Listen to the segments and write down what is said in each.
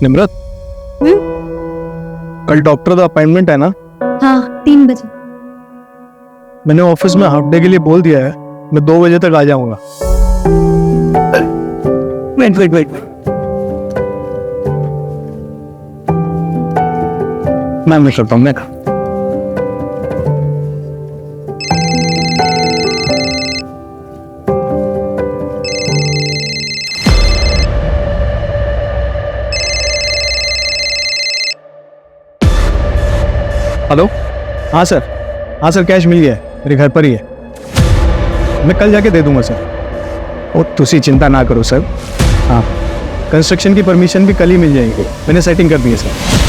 निम्रत, कल डॉक्टर का अपॉइंटमेंट है ना? हाँ, 3 बजे। मैंने ऑफिस में हाफ डे के लिए बोल दिया है, मैं 2 बजे तक आ जाऊंगा। वेट। मैं करता हूँ। हेलो, हाँ सर, कैश मिल गया है, मेरे घर पर ही है। मैं कल जाके दे दूंगा सर। ओ तुसी चिंता ना करो सर। हाँ, कंस्ट्रक्शन की परमिशन भी कल ही मिल जाएगी, मैंने सेटिंग कर दी है सर।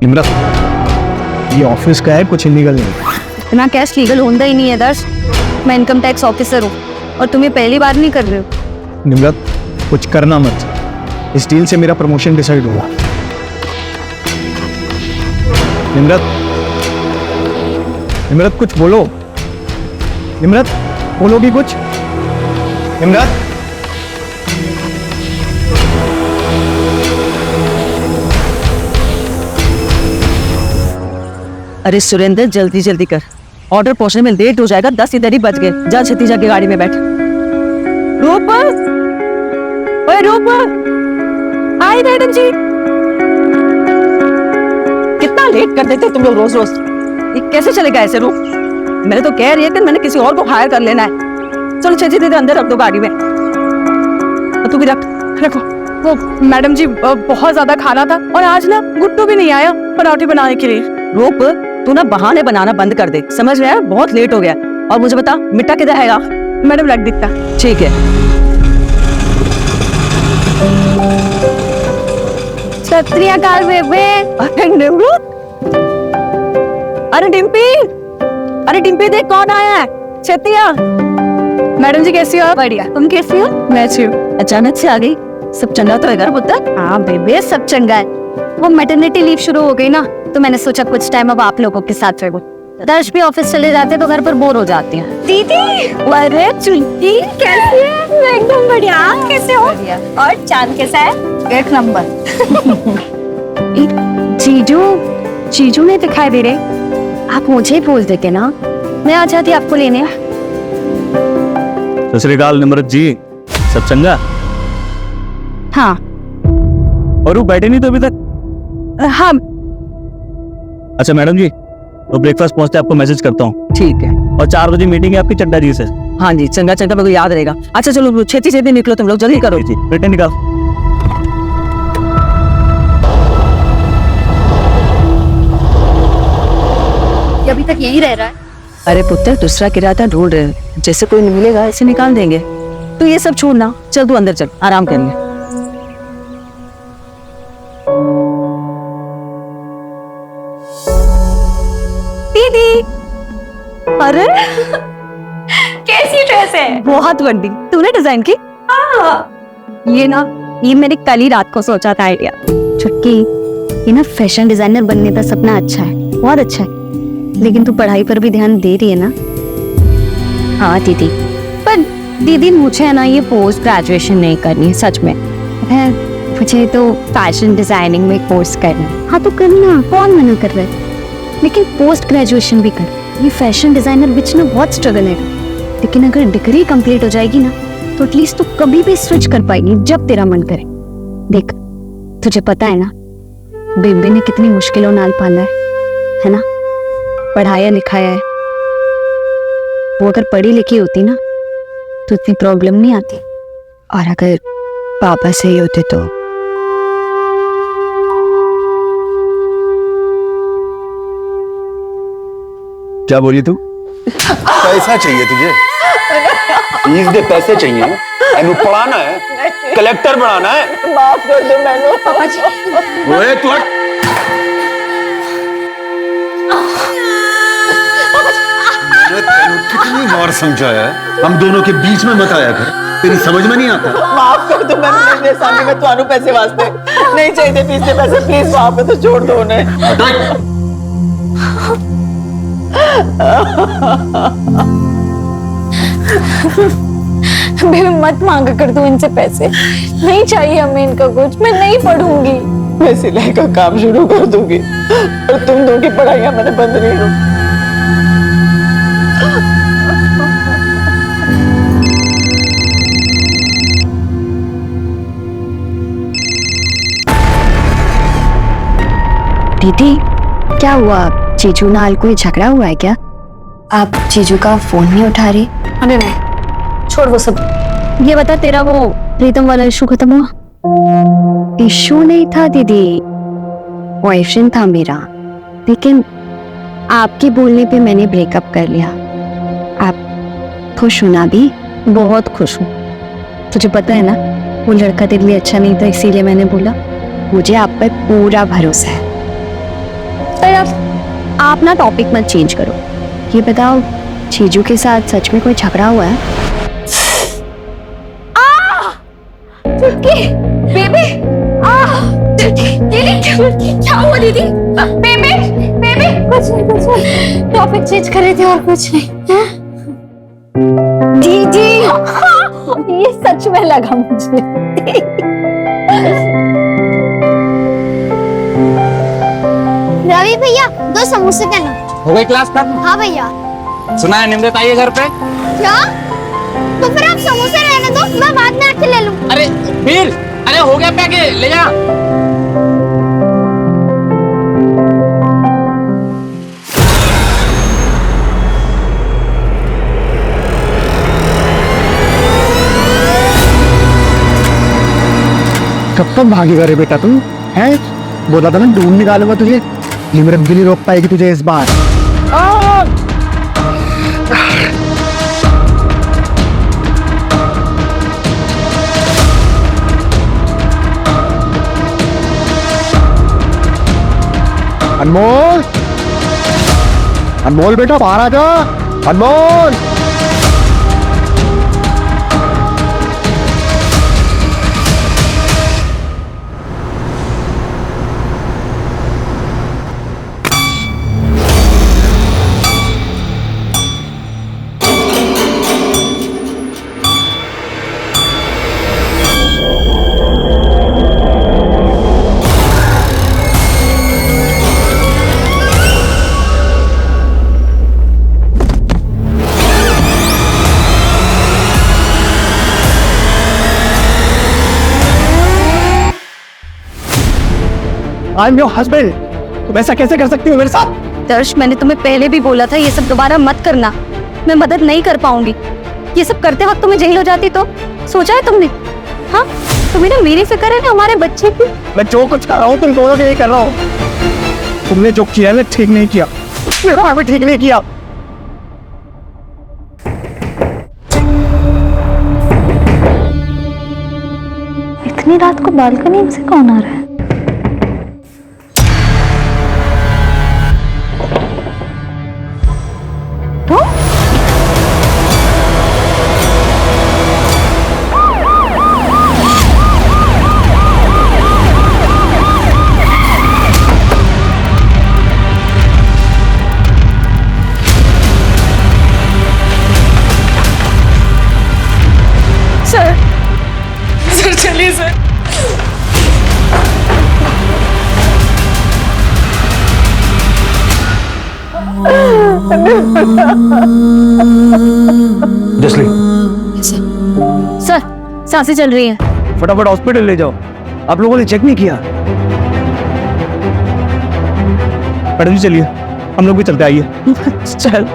निम्रत, ये ऑफिस का है, कुछ इलीगल नहीं। इतना कैश लीगल होता ही नहीं है दर्श। मैं इनकम टैक्स ऑफिसर हूँ और तुम ये पहली बार नहीं कर रहे हो। निम्रत, कुछ करना मत, इस डील से मेरा प्रमोशन डिसाइड हुआ। निम्रत कुछ बोलो। निम्रत, बोलोगी कुछ? निम्रत, अरे सुरेंद्र, जल्दी जल्दी कर, ऑर्डर पहुंचने में लेट हो जाएगा। 10 इधर ही बज गए। जा छत्तीजा की गाड़ी में बैठ। रूप, ओए रूप, हाय मैडम जी। कितना लेट कर देते तुम लोग रोज रोज। ये कैसे चलेगा ऐसे रूप? मैंने तो कह रही है कि मैंने किसी और को हायर कर लेना है। चलो छत्ती दे अंदर रख दो गाड़ी में। तू भी रखो। वो मैडम जी बहुत ज्यादा खाना था और आज ना गुड्डू भी नहीं आया पराठे बनाने के लिए। रूप, तू ना बहाने बनाना बंद कर दे, समझ रहा है? बहुत लेट हो गया। और मुझे बता, मिट्टा किधर है? मैडम रख दिखता। ठीक है। सत श्री अकाल बेबे। अरे डिम्पी देख कौन आया है। छतिया। मैडम जी कैसी हो आप? बढ़िया, तुम कैसी हो? मैं अच्छी हूँ। अचानक से आ गई, सब चंगा तो है घर पुत्र? हाँ बेबे, सब चंगा है। वो मैटरनिटी लीव शुरू हो गई ना, तो मैंने सोचा कुछ टाइम अब आप लोगों के साथ रहूं। दर्श भी ऑफिस चले जाते तो घर पर बोर हो जाती हैं। दीदी, अरे चुन्नी कैसी है? मैं एकदम बढ़िया। आप कैसे हो? और चांद कैसा है? 1 नंबर। जीजू नहीं दिखाई दे रहे। आप मुझे ही बोल देते ना, मैं आ जाती आपको लेने। सत श्री अकाल निम्रत जी, सब चंगा? हाँ। और वो बैठे नहीं तो अभी तक? हाँ। अच्छा मैडम जी, तो ब्रेकफास्ट पहुंचते आपको मैसेज करता हूँ। ठीक है। और 4 बजे मीटिंग है आपकी चड्डा जी से। हाँ जी, चंगा मेरे को याद रहेगा। अच्छा चलो छेती निकलो, तुम लोग जल्दी करो। जी बेटे निकाल। अभी तक यही रह रहा है। अरे पुत्र, दूसरा किराया ढूंढ रहे हैं, जैसे कोई नहीं मिलेगा ऐसे निकाल देंगे। तो ये सब छोड़ना, चल तू अंदर चल, आराम कर ले। दीदी, अरे कैसी ड्रेस है? बहुत बड़ी, तूने डिजाइन की? ये मैंने कल ही रात को सोचा था आइडिया। छुटकी, ये ना फैशन डिजाइनर बनने का सपना अच्छा है, बहुत अच्छा है, लेकिन तू पढ़ाई पर भी ध्यान दे रही है ना? हाँ दीदी, पर दीदी मुझे है ना ये पोस्ट ग्रेजुएशन नहीं करनी है, सच में। है, मुझे तो फैशन डिजाइनिंग में कोर्स करना है। हाँ तो करना, कौन मना कर रहा है, लेकिन पोस्ट ग्रेजुएशन भी कर। ये फैशन डिजाइनर बिच ना बहुत स्ट्रगल है, लेकिन अगर डिग्री कंप्लीट हो जाएगी ना तो एटलीस्ट तू कभी भी स्विच कर पाएगी जब तेरा मन करे। देख, तुझे पता है ना बेबे ने कितनी मुश्किलों नाल पाला है ना? पढ़ाया लिखाया है। वो अगर पढ़ी लिखी होती ना तो इतनी प्रॉब्लम नहीं आती। और अगर पापा सही होते तो क्या बोली तू? पैसा चाहिए तुझे? फीस दे, पैसे चाहिए। एनु पढ़ाना है, कलेक्टर बनाना है। माफ कर दो मैंने। पापा जी ओए तू हट। मैंने तेनू कितनी बार समझाया है, हम दोनों के बीच में मत आया कर, तेरी समझ में नहीं आता। माफ कर दो मैंने, मेरे सामने में ਤੁਹਾਨੂੰ पैसे वास्ते नहीं चाहिए पिछले पैसे, प्लीज वहां पे तो छोड़ दो उन्हें। बेबी मत मांगा कर तू इनसे पैसे, नहीं चाहिए हमें इनका कुछ, मैं नहीं पढ़ूंगी। मैं सिलाई का काम शुरू कर दूंगी और तुम दोनों की पढ़ाइयां मैंने बंद नहीं करूंगी। दीदी क्या हुआ, जीजू नाल कोई झगड़ा हुआ है क्या? आप जीजू का फोन नहीं उठा रही? अरे नहीं छोड़ वो सब। ये बता तेरा वो प्रीतम वाला इशू खत्म हुआ? इशू नहीं था दीदी, बॉयफ्रेंड था मेरा, लेकिन आपके बोलने पे मैंने ब्रेकअप कर लिया। आप खुश हो ना? भी बहुत खुश हूँ। तुझे पता है ना वो लड़का तेरे लिए अच्छा नहीं था, इसीलिए मैंने बोला। मुझे आप पर पूरा भरोसा है। पर आप ना टॉपिक मत चेंज करो। ये बताओ जीजू के साथ सच में कोई झगड़ा हुआ है? चुटकी बेबी दीदी क्या हुआ दीदी? बेबी बेबी कुछ नहीं, टॉपिक चेंज कर रहे थे और कुछ नहीं। दीदी ये सच में लगा मुझे। रवि भैया 2 समोसे देना। हो गई क्लास खत्म? हाँ भैया। सुना है निमरत आई है घर पे? क्या? तो फिर आप समोसे रहने दो, मैं बाद में आके ले लूं। अरे वीर, अरे हो गया पैके, ले जा। कब तक भागेगा रे बेटा तू? है बोला था ना ढूंढ निकालूंगा तुझे। निमरत भी नहीं रोक पाएगी तुझे इस बार। अनमोल, अनमोल बेटा बाहर आ जा। अनमोल आई एम योर हस्बैंड, तुम ऐसा कैसे कर सकती हो मेरे साथ? दर्श मैंने तुम्हें पहले भी बोला था ये सब दोबारा मत करना, मैं मदद नहीं कर पाऊंगी। ये सब करते वक्त तुम्हें जेल हो जाती तो सोचा है तुमने? हाँ तुम्हें ना मेरी फिक्र है ना हमारे बच्चे की। मैं जो कुछ कर रहा हूँ तुम दोनों के लिए कर रहा हूँ। तुमने जो किया है ठीक नहीं किया, मैं ठीक नहीं किया। इतनी रात को बालकनी से कौन आ रहा है? सर चलिए सर। जसली सर सांसें चल रही हैं। फटाफट हॉस्पिटल ले जाओ। आप लोगों ने चेक नहीं किया? मैडम जी चलिए हम लोग भी चलते, आइए। चल।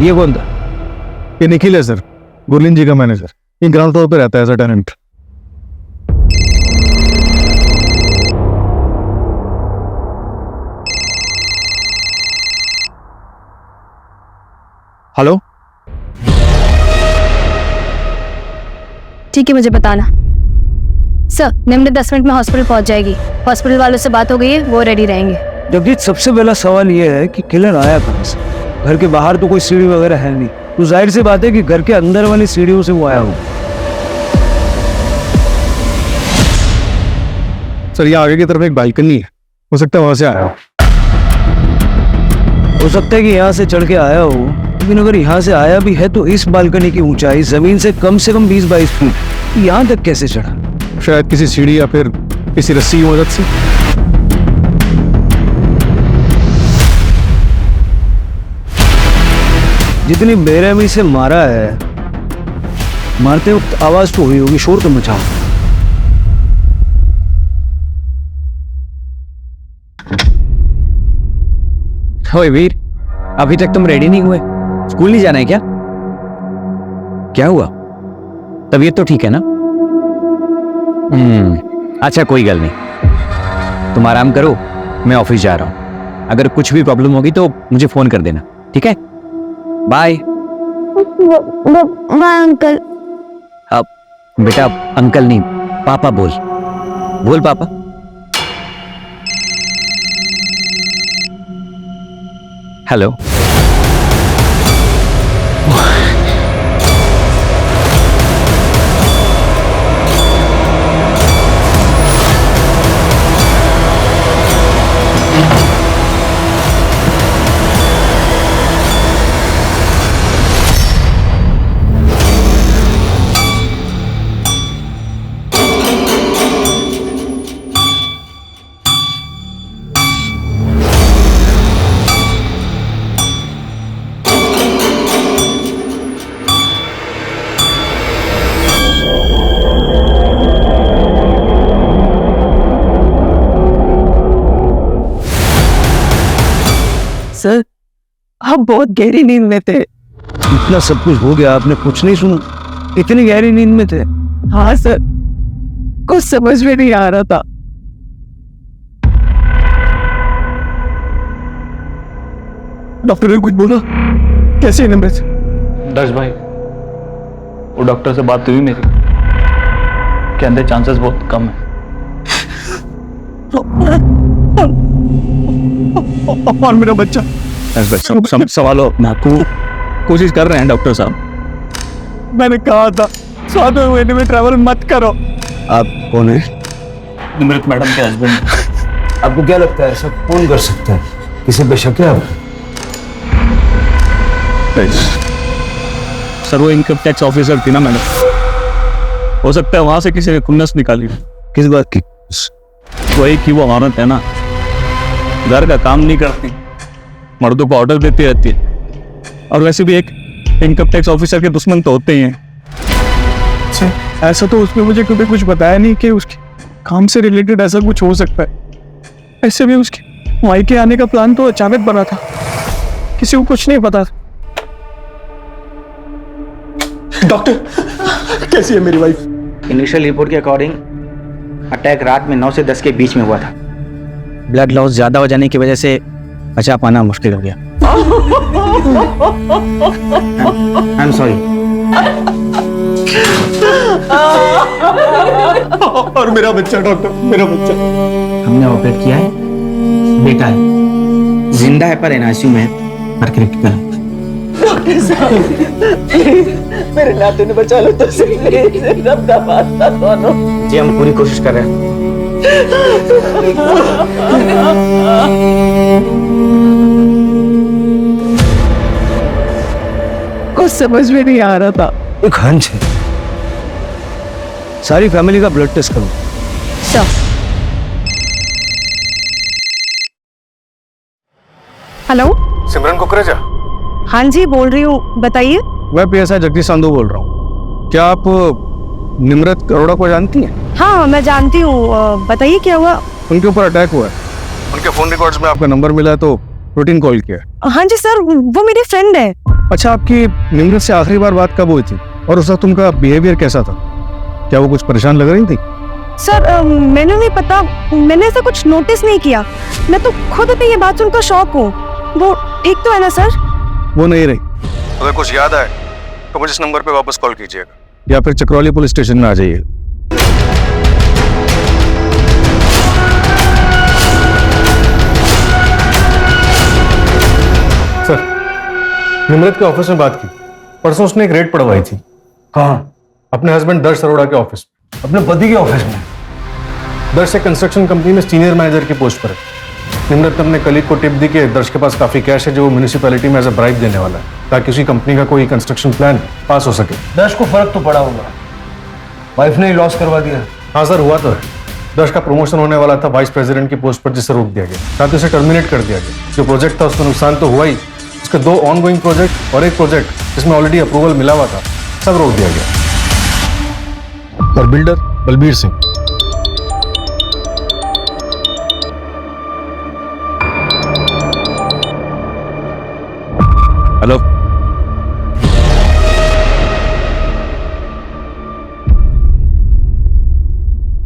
ये कौन था? ये निखिल है सर, गुरलीन जी का मैनेजर। ये ग्राउंड फ्लोर पे रहता है एज अ टेनेंट। हेलो, ठीक है, मुझे बताना। सर, निम्न 10 मिनट में हॉस्पिटल पहुंच जाएगी। हॉस्पिटल वालों से बात हो गई है, वो रेडी रहेंगे। जगजीत, सबसे पहला सवाल यह है कि किलर आया कहाँ से? घर के बाहर तो कोई सीढ़ी वगैरह है नहीं, तो जाहिर सी बात है कि घर के अंदर वाली सीढ़ियों से वो आया हो। सर ये आगे की तरफ एक बालकनी है, हो सकता है वहां से आया हो सकता है कि यहाँ से चढ़ के आया हो, लेकिन अगर यहाँ से आया भी है तो इस बालकनी की ऊंचाई जमीन से कम 20-22 फुट, यहाँ तक कैसे चढ़ा? हो, शायद किसी सीढ़ी या फिर किसी रस्सी की मदद से। जितनी बेरहमी से मारा है, मारते वक्त आवाज तो हुई होगी, शोर तो मचा। ओए वीर, अभी तक तुम रेडी नहीं हुए? स्कूल नहीं जाना है क्या? क्या हुआ? तबीयत तो ठीक है ना? अच्छा कोई गल नहीं, तुम आराम करो, मैं ऑफिस जा रहा हूं। अगर कुछ भी प्रॉब्लम होगी तो मुझे फोन कर देना, ठीक है? बाय। Bye uncle. अब बेटा अंकल नहीं, पापा बोल। बोल पापा। हेलो। सर, आप बहुत गहरी नींद में थे। इतना सब कुछ हो गया, आपने कुछ नहीं सुना? इतनी गहरी नींद में थे? हाँ सर, कुछ समझ में नहीं आ रहा था। डॉक्टर ने कुछ बोला? कैसे है निम्रत? दर्श भाई, वो डॉक्टर से बात हुई मेरी, कहते चांसेस बहुत कम है। और मेरा बच्चा? सवालों अपना कोशिश कर रहे हैं डॉक्टर साहब। मैंने कहा था 7वें महीने में ट्रैवल मत करो। आप कौन है? निमृत मैडम के हस्बैंड। आपको क्या लगता है ऐसा कौन कर सकता है? किसी पे शक है आप? सर वो इनकम टैक्स ऑफिसर थी ना मैडम, हो सकता है वहां से किसी ने खुन्नस निकाली। किस बात की? वही कि वो औरत है ना, घर का काम नहीं करती, मर्दों को ऑर्डर देती रहती है, और वैसे भी एक इनकम टैक्स ऑफिसर के दुश्मन तो होते ही हैं। ऐसा तो उसने मुझे कभी कुछ बताया नहीं कि उसके काम से रिलेटेड ऐसा कुछ हो सकता है। ऐसे भी उसके मायके आने का प्लान तो अचानक बना था, किसी को कुछ नहीं पता था। डॉक्टर कैसी है मेरी वाइफ? इनिशियल रिपोर्ट के अकॉर्डिंग अटैक रात में 9 से 10 के बीच में हुआ था। ब्लड लॉस ज्यादा हो जाने की वजह से बचा पाना मुश्किल हो गया। I am sorry. और मेरा बच्चा डॉक्टर, मेरा बच्चा? हमने ऑपरेट किया है, बेटा है, जिंदा है पर एनआईसीयू में है, पर क्रिटिकल है। मेरे नाते ने बचा लो तो सही, रब का वास्ता दोनों। जी हम पूरी कोशिश कर रहे हैं। कुछ समझ में नहीं आ रहा था। एक हंच है, सारी फैमिली का ब्लड टेस्ट करो। सर, हेलो, सिमरन कुकरेजा? हाँ जी बोल रही हूँ, बताइए। मैं पीएसआई जगदीश संधू बोल रहा हूँ। क्या आप निम्रत अरोड़ा को जानती हैं? हाँ मैं जानती हूँ, बताइए क्या हुआ। उनके ऊपर अटैक हुआ है, उनके फोन रिकॉर्ड्स में आपका नंबर मिला तो रूटीन कॉल किया। हाँ जी सर, वो मेरी फ्रेंड है। अच्छा, आपकी निम्रत से आखिरी बार बात कब हुई थी और उस वक्त उनका बिहेवियर कैसा था? क्या वो कुछ परेशान लग रही थी? सर मैंने नहीं पता, मैंने ऐसा कुछ नोटिस नहीं किया। मैं तो खुद अपनी ये बात सुनकर शॉक हूँ। वो ठीक तो है ना सर? वो नहीं रही। अगर कुछ याद आए तो मुझे इस नंबर पे वापस कॉल कीजिएगा या फिर चक्रौली पुलिस स्टेशन में आ जाइए। सर, निमृत के ऑफिस में बात की। परसों उसने एक रेड पड़वाई थी। कहाँ? अपने हस्बैंड दर्श अरोड़ा के ऑफिस में। अपने पति के ऑफिस में? दर्श एक कंस्ट्रक्शन कंपनी में सीनियर मैनेजर की पोस्ट पर है। निमृत ने अपने कलीग को टिप दी कि दर्श के पास काफी कैश है जो वो म्यूनिसिपैलिटी में एज अ ब्राइब देने वाला है ताकि उसी कंपनी का कोई कंस्ट्रक्शन प्लान पास हो सके। दर्श को फर्क तो पड़ा होगा, वाइफ ने ही लॉस करवा दिया। हाँ सर, हुआ तो है। दर्श का प्रमोशन होने वाला था वाइस प्रेसिडेंट की पोस्ट पर, जिसे रोक दिया गया, साथ ही उसे टर्मिनेट कर दिया गया। जो प्रोजेक्ट था उसमें नुकसान तो हुआ ही, उसके 2 ऑनगोइंग प्रोजेक्ट और एक प्रोजेक्ट जिसमें ऑलरेडी अप्रूवल मिला हुआ था, सब रोक दिया गया। और बिल्डर बलबीर सिंह। हेलो,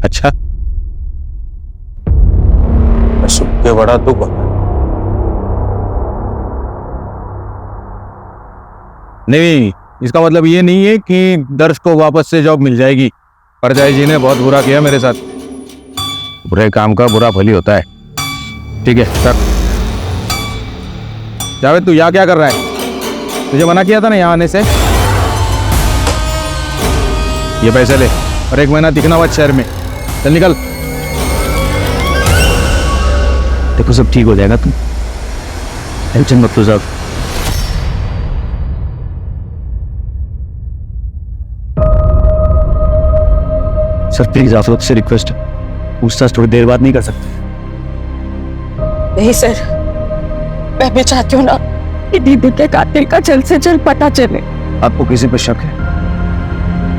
अच्छा, सुन के बड़ा दुख हुआ। नहीं, इसका मतलब ये नहीं है कि दर्श को वापस से जॉब मिल जाएगी। परजाई जी ने बहुत बुरा किया मेरे साथ। बुरे काम का बुरा फल ही होता है। ठीक है सर। जावेद, तू यहाँ क्या कर रहा है? तुझे मना किया था ना यहाँ आने से। ये पैसे ले और 1 महीना दिखना मत शहर में। चल निकल। देखो सब ठीक हो जाएगा, तुम टेंशन मत लो साहब। सर प्लीज आप लोग से रिक्वेस्ट है, पूछताछ थोड़ी देर बाद नहीं कर सकते? नहीं सर, मैं भी चाहती हूँ ना कि दीदी के कातिल का जल्द से जल्द पता चले। आपको किसी पर शक है?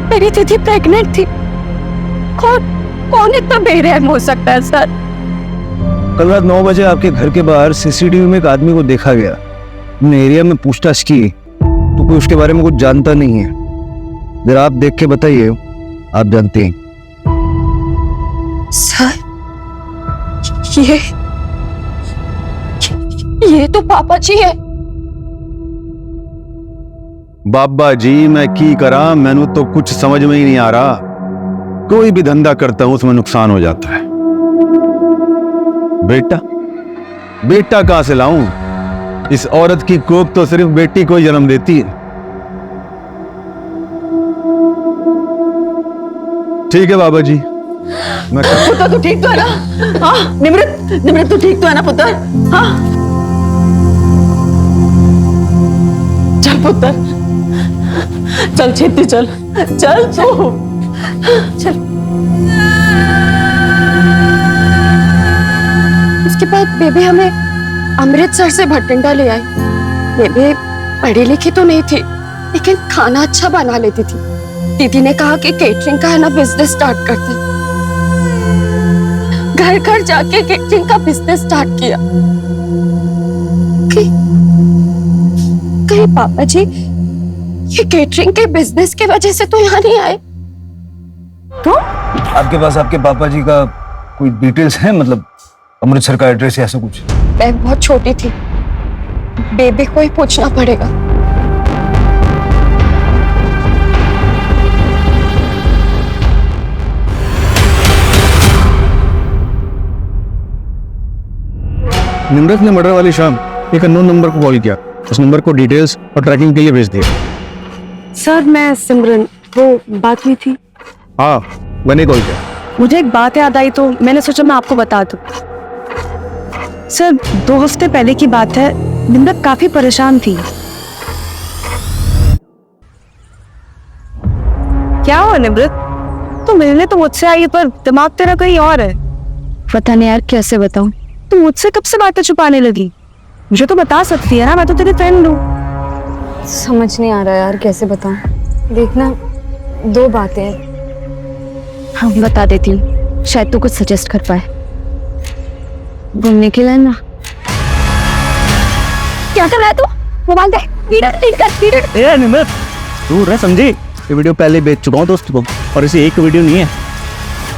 मेरी दीदी प्रेग्नेंट थी। कौन इतना बेरहम हो सकता है सर? कल रात 9 बजे आपके घर के बाहर सीसीटीवी में एक आदमी को देखा गया। हमने एरिया में पूछताछ की तो कोई उसके बारे में कुछ जानता नहीं है। जरा आप देख के बताइए, आप जानते हैं। सर, ये तो पापा जी है। बाबा जी मैं की करा, मैनू तो कुछ समझ में ही नहीं आ रहा। कोई भी धंधा करता हूं उसमें नुकसान हो जाता है। बेटा कहां से लाऊं? इस औरत की कोख तो सिर्फ बेटी को ही जन्म देती है। ठीक है बाबा जी, मैं पुत्र तू ठीक तो है ना? हाँ निमृत तू ठीक तो है ना पुत्र? हाँ चल पुत्र, चल छेती चल तू चल। उसके बाद बेबी हमें अमृतसर से भटिंडा ले आई। बेबी पढ़ी लिखी तो नहीं थी, लेकिन खाना अच्छा बना लेती थी। दीदी ने कहा कि केटरिंग का है ना बिजनेस स्टार्ट करते। घर घर जाके केटरिंग का बिजनेस स्टार्ट किया। कहीं पापा जी ये केटरिंग के बिजनेस की वजह से तो यहाँ नहीं आए? तो आपके पास आपके पापा जी का कोई डिटेल्स है, मतलब अमृतसर का एड्रेस या ऐसा कुछ? मैं बहुत छोटी थी, बेबी को ही पूछना पड़ेगा। निमृत ने मर्डर वाली शाम एक अननोन नंबर को कॉल किया। उस नंबर को डिटेल्स और ट्रैकिंग के लिए भेज दिया। सर मैं सिमरन, वो बात हुई थी। हाँ, मैंने कॉल किया। मुझे एक बात याद आई तो मैंने सोचा मैं आपको बता दूं। सर 2 हफ्ते पहले की बात है, निमृत काफी परेशान थी। क्या हुआ निमृत? तो मिलने तो मुझसे आई पर दिमाग तेरा कहीं और है। पता नहीं यार कैसे बताऊं। तू मुझसे कब से बातें छुपाने लगी? मुझे तो बता सकती है ना, मैं तो तेरी फ्रेंड हूँ। समझ नहीं आ रहा यार कैसे बताऊं। देखना 2 बातें हैं। हाँ बता देती हूँ, शायद तू कुछ सजेस्ट कर पाए। घूमने के लिए ना। क्या कर रहा है तू? मोबाइल दे। ए निमृत, तू रह समझी, ये वीडियो पहले बेच चुका हूँ दोस्त को, और इसे एक वीडियो नहीं है,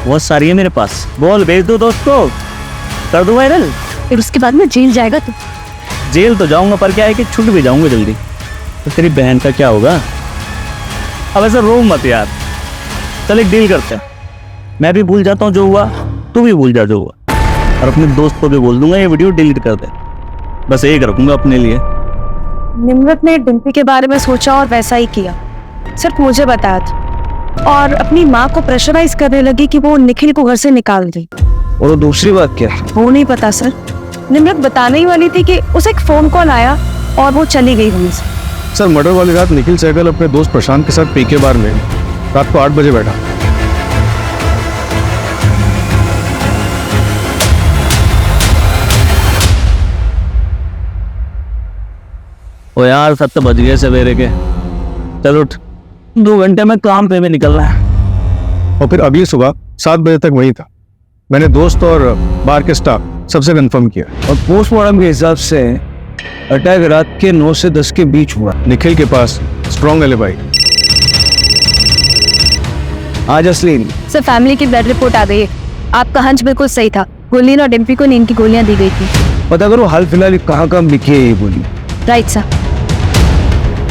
बहुत सारी है मेरे पास। बोल, भेज दो दोस्त को, कर दो वायरल। फिर उसके बाद में जेल जाएगा तू। जेल तो जाऊंगा, पर क्या है कि छूट भी जाऊंगा जल्दी। तो तेरी बहन का क्या होगा? अब ऐसा रो मत यार, चल एक डील करते हैं, मैं भी भूल जाता हूँ जो हुआ, तू भी भूल जा जो हुआ, और अपने दोस्त को भी बोल दूंगा ये वीडियो डिलीट कर दे, बस एक रखूंगा अपने लिए। निम्रत ने डिम्पी के बारे में सोचा और वैसा ही किया, सिर्फ मुझे बताया था, और अपनी माँ को प्रेशराइज करने लगी कि वो निखिल को घर से निकाल दे। और वो दूसरी बात क्या है? वो नहीं पता सर, निम्रत बताने ही वाली थी कि उसे एक फोन कॉल आया और वो चली गई वहीं से। सर मर्डर वाली रात निखिल सहगल अपने दोस्त प्रशांत के साथ पीके बार में रात को 8 बजे बैठा। ओ यार 7 बज गए सवेरे के, चल उठ, 2 घंटे में काम पे भी निकलना है। और फिर अगली सुबह 7 बजे तक वही था। मैंने दोस्त और बार के स्टाफ सबसे कंफर्म किया। और पोस्टमार्टम के हिसाब से अटैक रात के 9 से 10 के बीच हुआ। निखिल के पास स्ट्रॉन्ग एलिबाई। आज असलीन सर फैमिली की ब्लड रिपोर्ट आ गई है, आपका हंच बिल्कुल सही था, गुरलीन और डिम्पी को नींद की गोलियां दी गई थी। पता करो हाल फिलहाल कहाँ कहाँ बिकी है ये गोली। Right sir.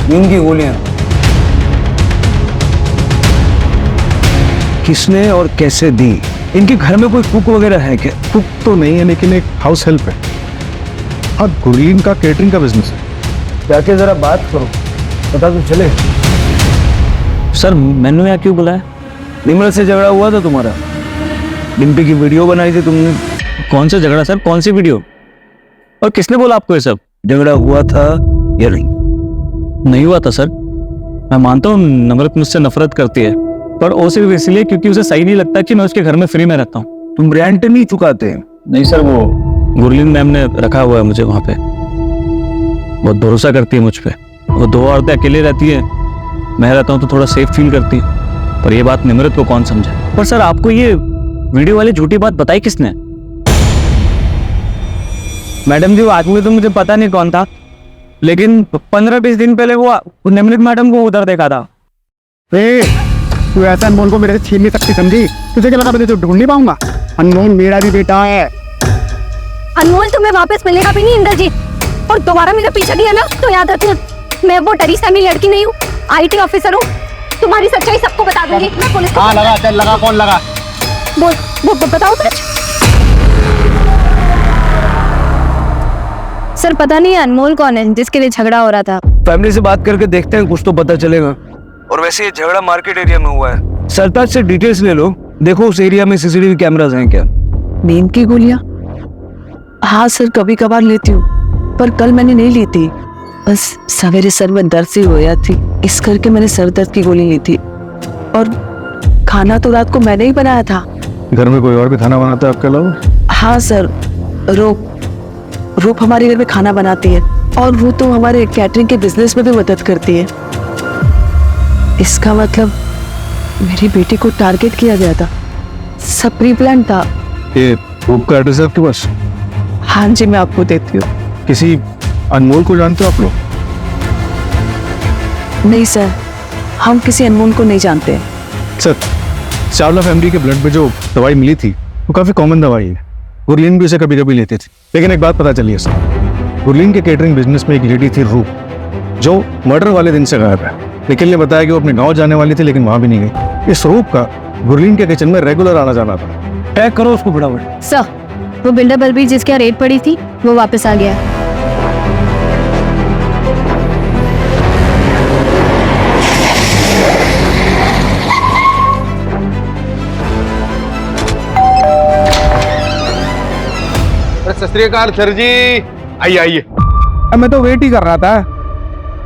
नींद की गोलियां किसने और कैसे दी? इनके घर में कोई कुक वगैरह है क्या? कुक तो नहीं है लेकिन एक हाउस हेल्प है, और गुरलीन का केटरिंग का बिजनेस है। जाके जरा बात करो, पता तो चले। सर मैंने यहाँ क्यों बुलाया? निम्रत से झगड़ा हुआ था तुम्हारा, डिम्पी की वीडियो बनाई थी तुमने। कौन सा झगड़ा सर, कौन सी वीडियो, और किसने बोला आपको ये सब? झगड़ा हुआ था या नहीं? नहीं हुआ था सर, मैं मानता हूँ नम्रत मुझसे नफरत करती है, पर वो सिर्फ इसलिए क्योंकि उसे सही नहीं लगता कि मैं उसके घर में फ्री में रहता हूँ। तुम रेंट नहीं चुकाते? नहीं सर, वो गुरलीन मैम ने रखा हुआ है मुझे वहाँ पे, बहुत भरोसा करती है मुझ पे। वो 2 औरतें अकेले रहती है, मैं रहता हूँ तो थोड़ा सेफ फील करती है, पर ये बात निम्रत को कौन समझे। पर सर आपको ये वीडियो वाली झूठी बात बताई किसने? मैडम जी वो आदमी तो मुझे पता नहीं कौन था, लेकिन 15-20 दिन पहले वो निम्रत मैडम को उधर देखा था। तू ऐसा अनमोल को मेरे से छीन नहीं सकती, समझी? तुझे क्या लगा मैं तुझे ढूंढ नहीं पाऊंगा? अनमोल मेरा भी बेटा है। अनमोल तुम्हें वापस मिलेगा भी नहीं इंद्रजीत, और दोबारा मेरा पीछा किया ना तो याद रखना, मैं वो डरी सहमी लड़की नहीं हूँ, IT ऑफिसर हूँ, तुम्हारी सच्चाई सबको बता दूंगी। मैं पुलिस को लगा, चल लगा, कौन लगा? वो बताओ सच। सर पता नहीं अनमोल कौन है जिसके लिए झगड़ा हो रहा था। फैमिली से बात करके देखते हैं, कुछ तो पता चलेगा। और वैसे ये झगड़ा मार्केट एरिया में हुआ है, सरताज से डिटेल्स ले लो, देखो उस एरिया में CCTV कैमरास हैं क्या? नींद की गोलियां? हाँ सर, कभी कभार लेती हूँ, पर कल मैंने नहीं ली थी, बस सवेरे सर में दर्द सी हो रही थी, इस करके मैंने सर दर्द की गोली ली थी। और खाना तो रात को मैंने ही बनाया था। घर में कोई और भी खाना बनाता है आपके अलावा? हाँ सर, रूप हमारे घर में खाना बनाती है, और वो तो हमारे कैटरिंग के बिजनेस में भी मदद करती है। इसका मतलब मेरी बेटी को टारगेट किया गया था, सब प्री प्लान था। ये रूप का एड्रेस है आपके पास? हाँ जी, मैं आपको देती हूँ। किसी अनमोल को जानते हो आप लोग? नहीं सर, हम किसी अनमोल को नहीं जानते। सर चावला फैमिली के ब्लड में जो दवाई मिली थी वो काफी कॉमन दवाई है, गुरलीन भी उसे कभी कभी लेते थे। लेकिन एक बात पता चली है सर, गुरलीन के केटरिंग बिजनेस में एक लेडी थी रूप, जो मर्डर वाले दिन से गायब है। निखिल ने बताया कि वो अपने गांव जाने वाली थी लेकिन वहां भी नहीं गई। इस रूप का गुरलीन के किचन में रेगुलर आना जाना था। ट्रैक करो उसको फटाफट। सर वो बिल्डर बलबीर जिसके यहाँ रेड पड़ी थी वो वापस आ गया है। सत श्री अकाल सर जी, आइए आइए। मैं तो वेट ही कर रहा था,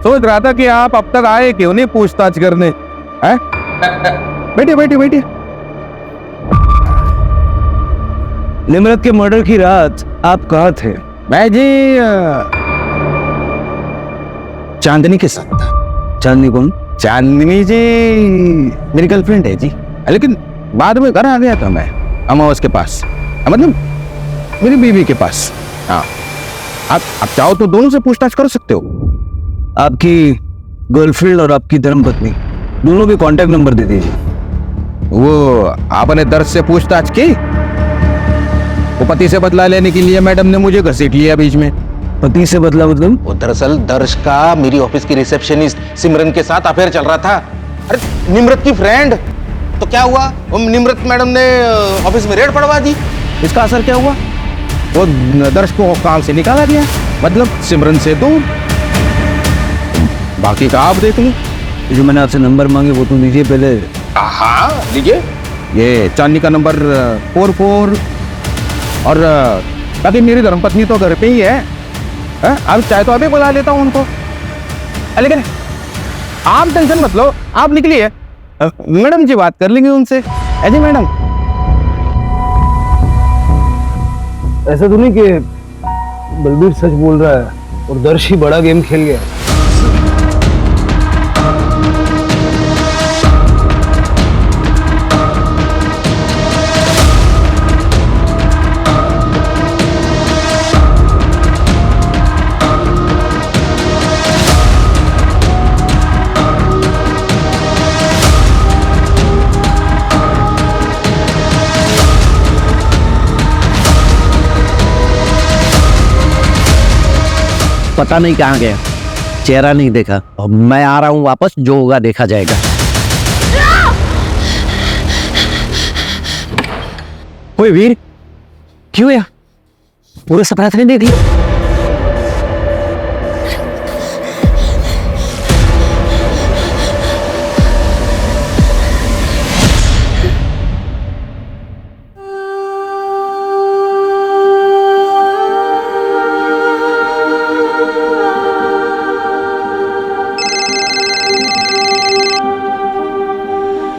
सोच रहा था कि आप अब तक आए क्यों नहीं पूछताछ करने। हैं? बैठिए बैठिए बैठिए। निम्रत के मर्डर की रात आप कहाँ थे? मैं जी चांदनी के साथ था। चांदनी कौन? चांदनी जी मेरी गर्लफ्रेंड है जी, लेकिन बाद में घर आ गया था मैं अमावस के पास, मतलब मेरी बीवी के पास। हाँ, आप चाहो तो दोनों से पूछताछ कर सकते हो। आपकी गर्लफ्रेंड और आपकी धर्मपत्नी दोनों के कांटेक्ट नंबर दे दीजिए। वो आपने दर्द से पूछताछ की, वो पति से बदला लेने के लिए मैडम ने मुझे घसीट लिया बीच में। पति से बदला मतलब? वो दरअसल दर्श का मेरी ऑफिस की रिसेप्शनिस्ट सिमरन के साथ अफेयर चल रहा था। अरे निम्रत की फ्रेंड। तो क्या हुआ, वो निम्रत मैडम ने ऑफिस में रेड पड़वा दी। इसका असर क्या हुआ? वो दर्श को काम से निकाला गया, मतलब सिमरन से दूर। बाकी का आप देख लो। जो मैंने आपसे नंबर मांगे वो तो दीजिए पहले। हाँ लीजिए, ये चांदी का नंबर 44। और बाकी मेरी धर्मपत्नी तो घर पे ही है। अब चाहे तो अभी बुला लेता हूँ उनको। लेकिन आप टेंशन मत लो, आप निकलिए, मैडम जी बात कर लेंगे उनसे। अजय मैडम, ऐसा तो नहीं कि बलबीर सच बोल रहा है और दर्श ही बड़ा गेम खेल गया? पता नहीं कहाँ गया, चेहरा नहीं देखा। अब मैं आ रहा हूँ वापस, जो होगा देखा जाएगा। ओए वीर, क्यों यार पूरे सपना नहीं देख लिया?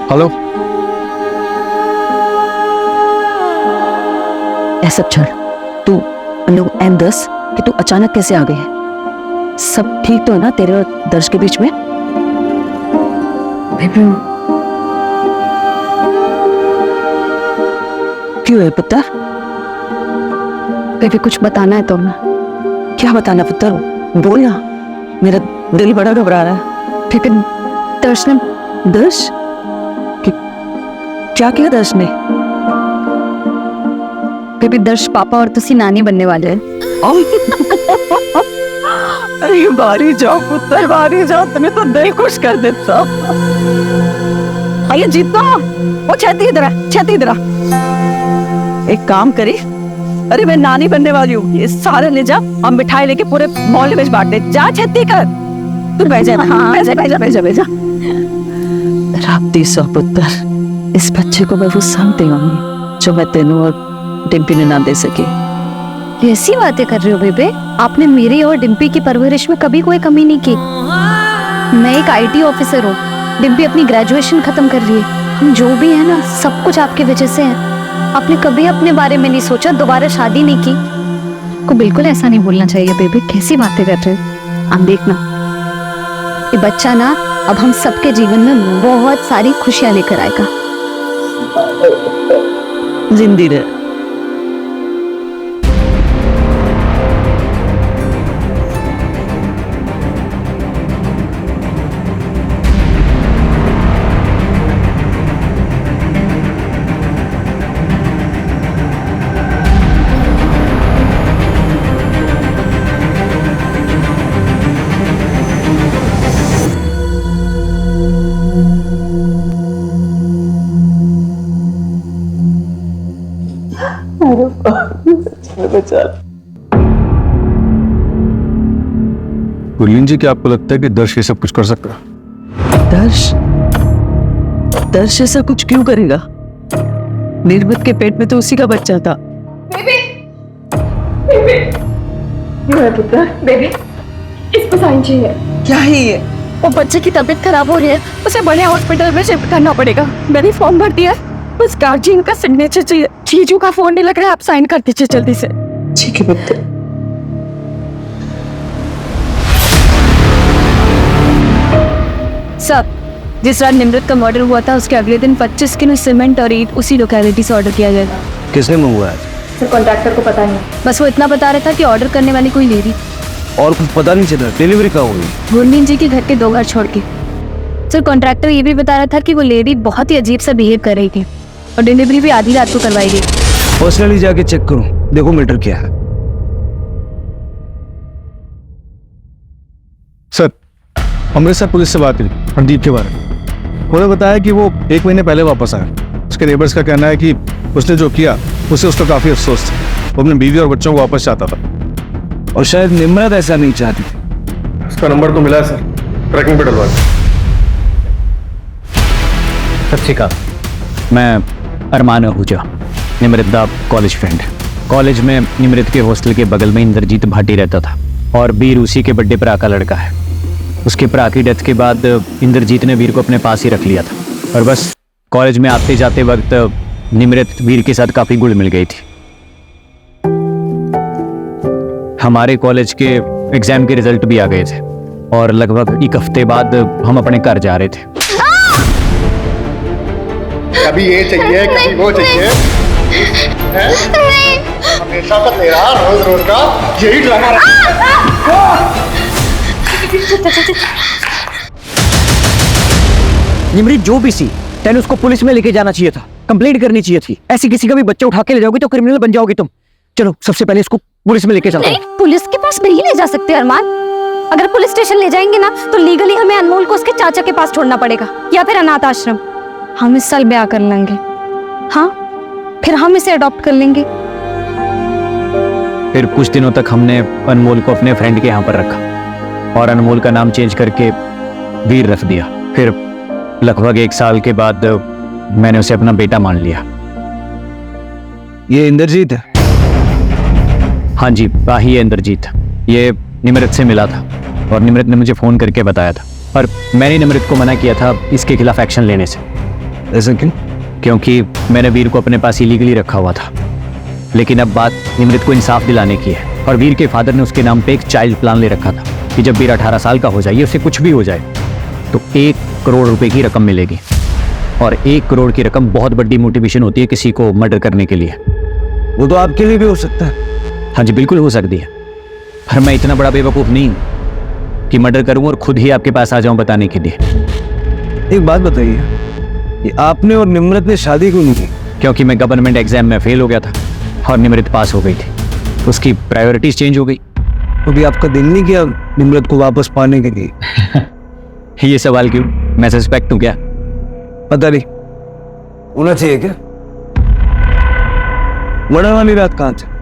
हेलो। ऐसा छोड़, तू लोग M10 कि तू अचानक कैसे आ गई है? सब ठीक तो है ना तेरे और दर्श के बीच में? क्यों है पुत्र? बेबी कुछ बताना है तुम्हें। क्या बताना पुत्र? बोल ना, मेरा दिल बड़ा घबरा रहा है। बेबी दर्श ने दर्श? क्या किया दर्श ने? बेबी दर्श पापा और तुसी नानी बनने वाले हैं। अरे बारी जाओ पुत्र, बारी जाओ, तुम्हें तो दिल खुश कर देता। आइए जीतो, वो छेती इधर, छेती इधर। एक काम करी, अरे मैं नानी बनने वाली हूँ, ये सारे ले जा और मिठाई लेके पूरे मोहल्ले में बांट दे। जा छेती कर, तू बह जा। हाँ बह जा। राप्ती सौ पुत्र, इस बच्चे को मैं वो संग देंगी जो मैं तेनू और डिम्पी ने ना दे सकी। ऐसी बातें कर रहे हो बेबे? आपने मेरी और डिम्पी की परवरिश में कभी कोई कमी नहीं की। मैं एक IT ऑफिसर हूँ, डिम्पी अपनी ग्रेजुएशन खत्म कर रही है। हम जो भी है ना, सब कुछ आपकी वजह से है। आपने कभी अपने बारे में नहीं सोचा, दोबारा शादी नहीं की। को बिल्कुल ऐसा नहीं बोलना चाहिए बेबी, कैसी बातें कर रहे हो? आप देखना, ये बच्चा ना अब हम सबके जीवन में बहुत सारी खुशियां लेकर आएगा। जिंदी रहे। गुरलीन जी, क्या आपको लगता है कि दर्श ये सब कुछ कर सकता है? दर्श ऐसा कुछ क्यों करेगा? निर्मत के पेट में तो उसी का बच्चा था। बेबी इसको साइन चाहिए। क्या है ये? वो बच्चे की तबीयत खराब हो रही है, उसे बड़े हॉस्पिटल में शिफ्ट करना पड़ेगा। मैंने फॉर्म भर दिया है, बस गार्जियन का सिग्नेचर चाहिए। जीजू का फोन नहीं लग रहा है, आप साइन कर दीजिए जल्दी से। ठीक है पुत्र। सब जिस रात निमृत का मर्डर हुआ था उसके अगले दिन 25 किलो सीमेंट और ईंट उसी लोकेलिटी से ऑर्डर किया गया था। किसने मंगवाया? सर कॉन्ट्रैक्टर को पता नहीं, बस वो इतना बता रहा था कि ऑर्डर करने वाली कोई लेडी। और कुछ पता नहीं चला? डिलीवरी कहाँ हुई? गुरलीन जी के घर के 2 घर छोड़ के। सर कॉन्ट्रैक्टर ये भी बता रहा था कि वो लेडी बहुत ही अजीब सा बिहेव कर रही थी और डिलीवरी भी आधी रात को करवाई गई। पर्सनली जाके चेक करो, देखो मैटर क्या है। अमृतसर पुलिस से बात हुई रणदीप के बारे में। उन्होंने बताया कि वो 1 महीने पहले वापस आया। उसके नेबर्स का कहना है कि उसने जो किया उससे उसको काफ़ी अफसोस था। वो अपने बीवी और बच्चों को वापस चाहता था। और शायद निम्रत ऐसा नहीं चाहती थी। उसका नंबर तो मिला है सर, ट्रैकिंग पे डलवा दें। सत श्री अकाल, मैं अरमान आहूजा, निमृत दा कॉलेज फ्रेंड। कॉलेज में निमृत के हॉस्टल के बगल में इंद्रजीत भाटी रहता था और वीर उसी के बड़े भरा का लड़का है। उसके भरा की डेथ के बाद इंद्रजीत ने वीर को अपने पास ही रख लिया था और बस कॉलेज में आते जाते वक्त निमृत वीर के साथ काफी घुल मिल गई थी। हमारे कॉलेज के एग्जाम के रिजल्ट भी आ गए थे और लगभग 1 हफ्ते बाद हम अपने घर जा रहे थे। कभी ये चाहिए कभी वो चाहिए, हमेशा तो तेरा रोज रोज का यही ड्रामा निमृत जो भी सी, तेने उसको पुलिस में लेके जाना चाहिए था, कंप्लेंट करनी चाहिए थी। ऐसी किसी का भी बच्चा उठा के ले जाओगे तो क्रिमिनल बन जाओगे तुम। चलो सबसे पहले इसको पुलिस में लेके चलते हैं। पुलिस के पास नहीं ले जा सकते अरमान। अगर पुलिस स्टेशन ले जाएंगे ना तो लीगली हमें अनमोल को उसके चाचा के पास छोड़ना पड़ेगा या फिर अनाथ आश्रम। हम इस साल ब्याह कर लेंगे, हाँ, फिर हम इसे अडॉप्ट कर लेंगे। फिर कुछ दिनों तक हमने अनमोल को अपने फ्रेंड के यहाँ पर रखा और अनमोल का नाम चेंज करके वीर रख दिया। फिर लगभग 1 साल के बाद मैंने उसे अपना बेटा मान लिया। ये इंद्रजीत है? हाँ जी, ही है इंद्रजीत। ये निमृत से मिला था और निमृत ने मुझे फोन करके बताया था, पर मैंने निमृत को मना किया था इसके खिलाफ एक्शन लेने से। ऐसा क्यों? क्योंकि मैंने वीर को अपने पास इलीगली रखा हुआ था। लेकिन अब बात निमृत को इंसाफ दिलाने की है और वीर के फादर ने उसके नाम पे एक चाइल्ड प्लान ले रखा था कि जब वीर 18 साल का हो जाए, उसे कुछ भी हो जाए तो 1 करोड़ रुपए की रकम मिलेगी। और 1 करोड़ की रकम बहुत बड़ी मोटिवेशन होती है किसी को मर्डर करने के लिए। वो तो आपके लिए भी हो सकता है। हाँ जी, बिल्कुल हो सकती है, पर मैं इतना बड़ा बेवकूफ़ नहीं हूँ कि मर्डर करूँ और खुद ही आपके पास आ जाऊँ बताने के लिए। एक बात बताइए, ये आपने और निमृत ने शादी क्यों नहीं की? क्योंकि मैं गवर्नमेंट एग्जाम में फेल हो गया था और निमृत पास हो गई थी। उसकी प्रायोरिटीज चेंज हो गई। अभी आपका दिल नहीं किया निमृत को वापस पाने के लिए? ये सवाल क्यों? मैं सस्पेक्ट हूँ क्या? पता नहीं, होना चाहिए क्या? मर्डर वाली रात कहाँ थे?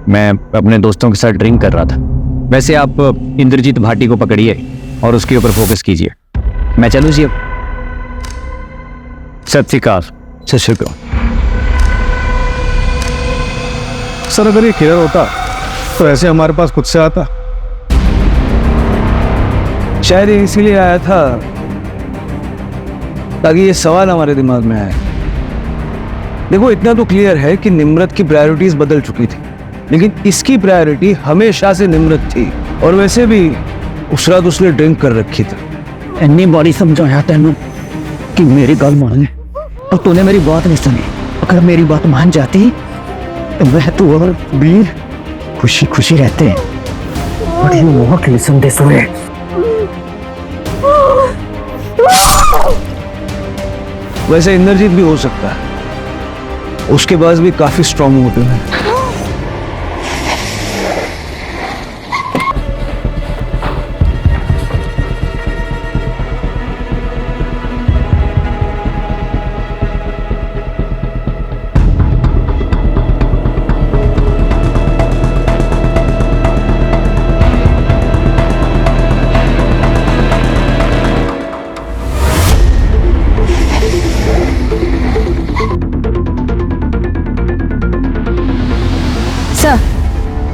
मैं अपने दोस्तों के साथ ड्रिंक कर रहा था। वैसे आप इंद्रजीत भाटी को पकड़िए और उसके ऊपर फोकस कीजिए। मैं चलूँ जी अब? सत श्री अकाल। सत श्री अकाल। सर अगर ये क्लियर होता तो ऐसे हमारे पास खुद से आता। शायद ये इसीलिए आया था ताकि ये सवाल हमारे दिमाग में आए। देखो, इतना तो क्लियर है कि निमृत की प्रायोरिटीज बदल चुकी थी, लेकिन इसकी प्रायोरिटी हमेशा से निमृत थी। और वैसे भी उस रात उसने ड्रिंक कर रखी थी। इतनी बड़ी समझाया तेनू कि मेरी गल मान ले, और तूने मेरी बात नहीं सुनी। अगर मेरी बात मान जाती तो मैं तू और वीर खुशी खुशी रहते हैं। बड़ी मोहक लिसन दे सुने। वैसे इंद्रजीत भी हो सकता है, उसके पास भी काफी स्ट्रॉन्ग मोटिव है।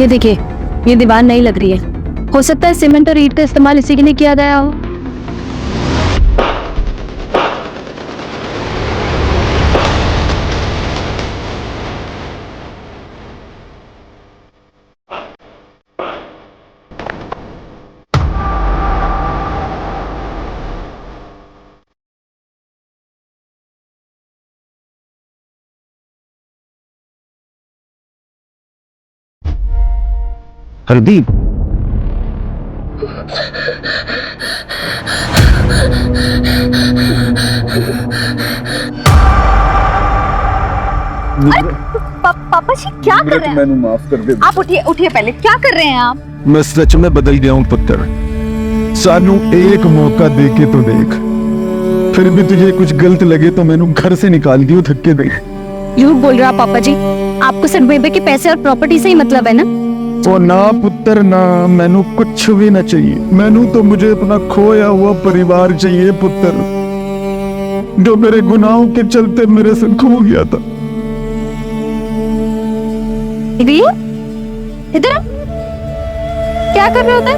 ये देखिए, ये दीवार नहीं लग रही है। हो सकता है सीमेंट और ईंट का इस्तेमाल इसी के लिए किया गया हो। हरदीप, पापा जी क्या कर रहे हैं? मैंने माफ कर दे। आप उठिए, उठिए पहले। क्या कर रहे हैं आप? मैं सच में बदल गया हूँ पुत्र। सानू एक मौका दे के तो देख, फिर भी तुझे कुछ गलत लगे तो मैंने घर से निकाल दियो धक्के दे। झूठ बोल रहा पापा जी, आपको सिर्फ बेबे के पैसे और प्रॉपर्टी से ही मतलब है ना? ओ ना पुत्र ना, मैनू कुछ भी ना चाहिए। मैनू तो मुझे अपना खोया हुआ परिवार चाहिए पुत्र, जो मेरे गुनाहों के चलते मेरे से खो गया था। इधर क्या कर रहे होते?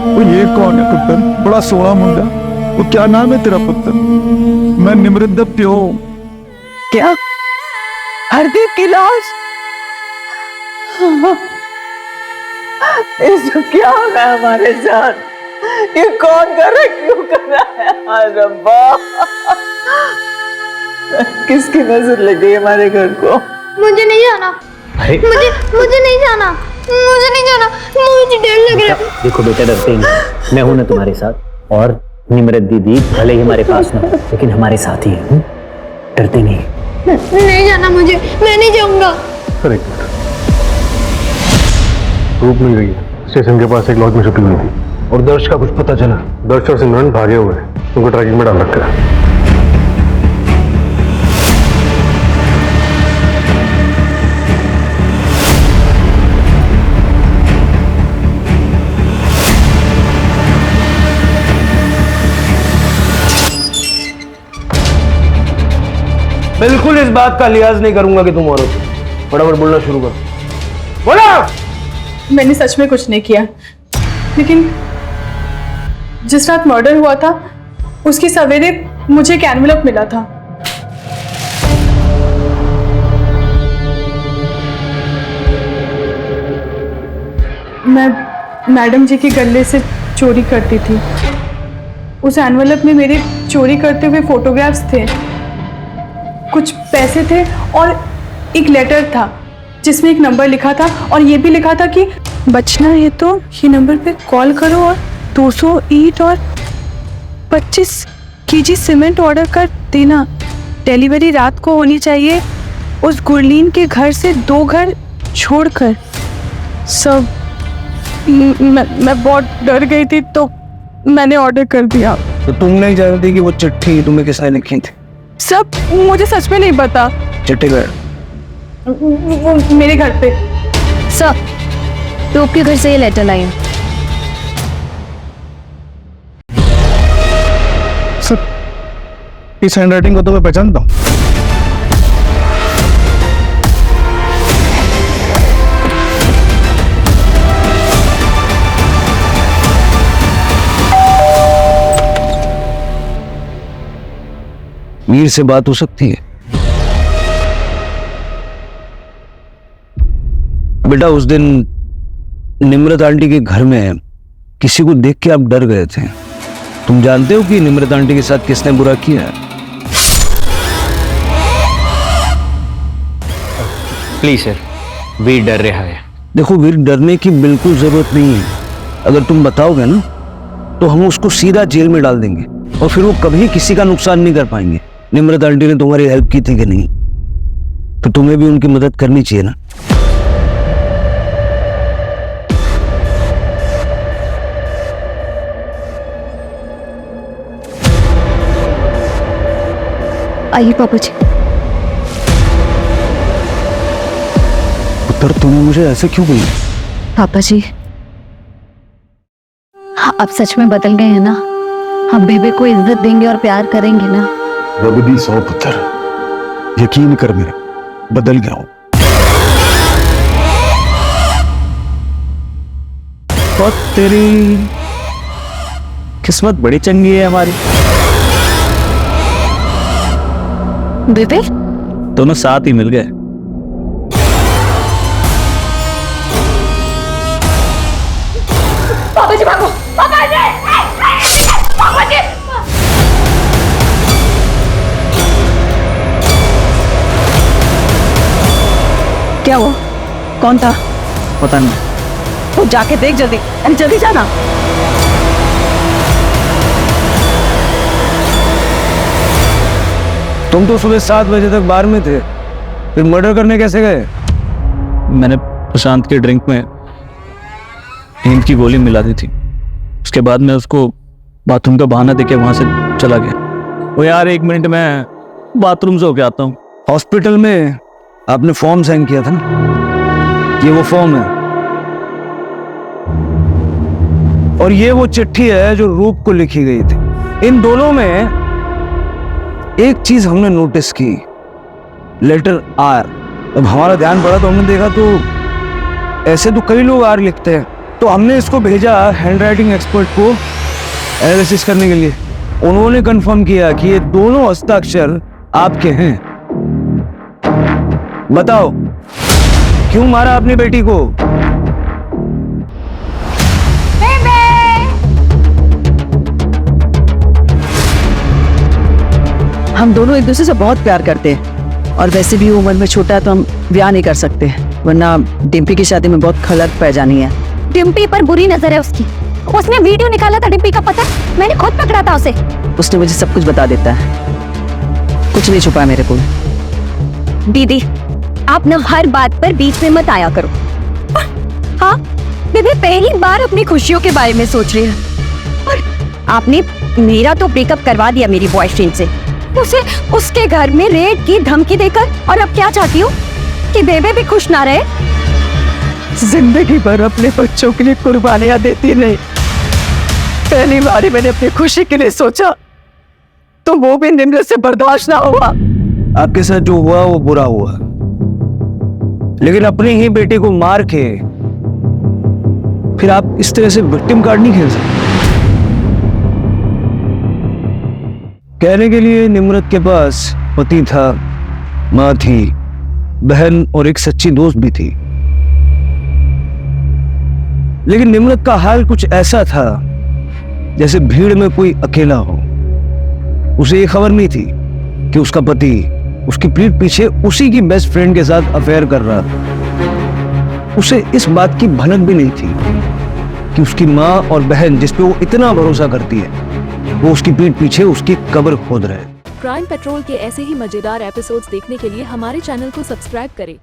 वो ये कौन है पुत्र? बड़ा सोहा मुंडा। वो क्या नाम है तेरा पुत्र? मैं निमृत दा प्यो। क्या? हरदीप की लाश? इसको क्या हो रहा है हमारे साथ? ये कौन कर रहा है, क्यों कर रहा है? हाय रब्बा, किसकी नजर लग गई हमारे घर को? मुझे नहीं जाना, मुझे नहीं जाना, मुझे नहीं जाना, मुझे डर लग रहा है। देखो बेटा, डरते नहीं, मैं हूं ना तुम्हारे साथ। और निमृत दीदी भले ही हमारे पास ना हो, लेकिन हमारे साथ ही है। डरते नहीं। नहीं जाना मुझे, मैं नहीं जाऊंगा। करेक्ट। रूप मिल गई है, स्टेशन के पास एक लॉज में छुपी हुई थी। और दर्श का कुछ पता चला? दर्श और सिमरन भागे हुए हैं, उनको ट्रैकिंग में डाल रखा है। बिल्कुल इस बात का लिहाज नहीं करूंगा कि तुम औरत हो। फटाफट बोलना शुरू करो। बोला। मैंने सच में कुछ नहीं किया, लेकिन जिस रात मर्डर हुआ था उसकी सवेरे मुझे एक एनवेलप मिला था। मैं मैडम जी के गले से चोरी करती थी। उस एनवेलप में मेरे चोरी करते हुए फोटोग्राफ्स थे, कुछ पैसे थे और एक लेटर था जिसमें एक नंबर लिखा था और ये भी लिखा था कि बचना है तो ये नंबर पे कॉल करो और 200 ईंट और 25 केजी सीमेंट ऑर्डर कर देना। डिलीवरी रात को होनी चाहिए, उस गुरलीन के घर से 2 घर छोड़कर। सब मैं बहुत डर गई थी तो मैंने ऑर्डर कर दिया। तो तुम नहीं जानती कि वो चिट्ठी तुम्हें किसने लिखी थी? सब मुझे सच में नहीं पता। चिट्ठी घर मेरे घर पे। सर, तो आपके घर से ये लेटर लाई है। सर, इस हैंडराइटिंग को तो मैं पहचानता हूँ। मीर से बात हो सकती है? बेटा, उस दिन निमृत आंटी के घर में किसी को देख के आप डर गए थे। तुम जानते हो कि निमृत आंटी के साथ किसने बुरा किया है? प्लीज सर, वीर डर रहा है। देखो वीर, डरने की बिल्कुल जरूरत नहीं है। अगर तुम बताओगे ना तो हम उसको सीधा जेल में डाल देंगे और फिर वो कभी किसी का नुकसान नहीं कर पाएंगे। निमृत आंटी ने तुम्हारी हेल्प की थी कि नहीं? तो तुम्हें भी उनकी मदद करनी चाहिए ना। आइए पापा जी। पुत्र, तूने मुझे ऐसे क्यों बोला? पापा जी, आप सच में बदल गए हैं ना? हम बेबे को इज्जत देंगे और प्यार करेंगे ना? रब दी सौ पुत्र, यकीन कर मेरा, बदल गया हूं। और तेरी किस्मत बड़ी चंगी है हमारी। बेबे, दोनों साथ ही मिल गए। पापा जी भागो, पापा जी, पापा जी। क्या हुआ? कौन था? पता नहीं। तो जाके देख जल्दी, अरे जल्दी जाना। तुम तो सुबह 7 बजे तक बार में थे, फिर मर्डर करने कैसे गए? मैंने प्रशांत के ड्रिंक में नींद की गोली मिला दी थी। उसके बाद मैं उसको बाथरूम का बहाना देके वहां से चला गया। वो यार 1 मिनट में बाथरूम से होके आता हूँ। हॉस्पिटल में आपने फॉर्म साइन किया था ना, ये वो फॉर्म है और ये वो चिट्ठी है जो रूप को लिखी गई थी। इन दोनों में एक चीज हमने नोटिस की, लेटर आर। अब हमारा ध्यान पड़ा तो हमने देखा तो ऐसे तो कई लोग आर लिखते हैं, तो हमने इसको भेजा हैंडराइटिंग एक्सपर्ट को एनालिसिस करने के लिए। उन्होंने कंफर्म किया कि ये दोनों हस्ताक्षर आपके हैं। बताओ क्यों मारा अपनी बेटी को? हम दोनों एक दूसरे से बहुत प्यार करते हैं और वैसे भी उम्र में छोटा है तो हम ब्याह नहीं कर सकते, वरना डिम्पी की शादी में बहुत खलत पै जानी है। डिम्पी पर बुरी नजर है उसकी। उसने वीडियो निकाला था डिम्पी का, पता है? मैंने खुद पकड़ा था उसे। उसने मुझे सब कुछ बता देता है, कुछ नहीं छुपा मेरे को। दीदी आप न हर बात पर बीच में मत आया करो। हाँ बेबी पहली बार अपनी खुशियों के बारे में सोच रही है और आपने मेरा तो ब्रेकअप करवा दिया मेरी बॉयफ्रेंड से, उसे उसके घर में रेड की धमकी देकर। और अब क्या चाहती हूँ कि बेबे भी खुश ना रहे? जिंदगी भर अपने बच्चों के लिए कुर्बानियां देती नहीं, पहली बार मैंने अपनी खुशी के लिए सोचा तो वो भी निम्र से बर्दाश्त ना हुआ। आपके साथ जो हुआ वो बुरा हुआ, लेकिन अपनी ही बेटे को मार के फिर आप इस तरह से विक्टिम कार्ड नहीं खेल सकते। कहने के लिए निम्रत के पास पति था, माँ थी, बहन और एक सच्ची दोस्त भी थी, लेकिन निम्रत का हाल कुछ ऐसा था जैसे भीड़ में कोई अकेला हो। उसे ये खबर नहीं थी कि उसका पति उसकी पीठ पीछे उसी की बेस्ट फ्रेंड के साथ अफेयर कर रहा था। उसे इस बात की भनक भी नहीं थी कि उसकी माँ और बहन जिस पे वो इतना भरोसा करती है वो उसकी पीठ पीछे उसकी कब्र खोद रहे। क्राइम पेट्रोल के ऐसे ही मजेदार एपिसोड्स देखने के लिए हमारे चैनल को सब्सक्राइब करें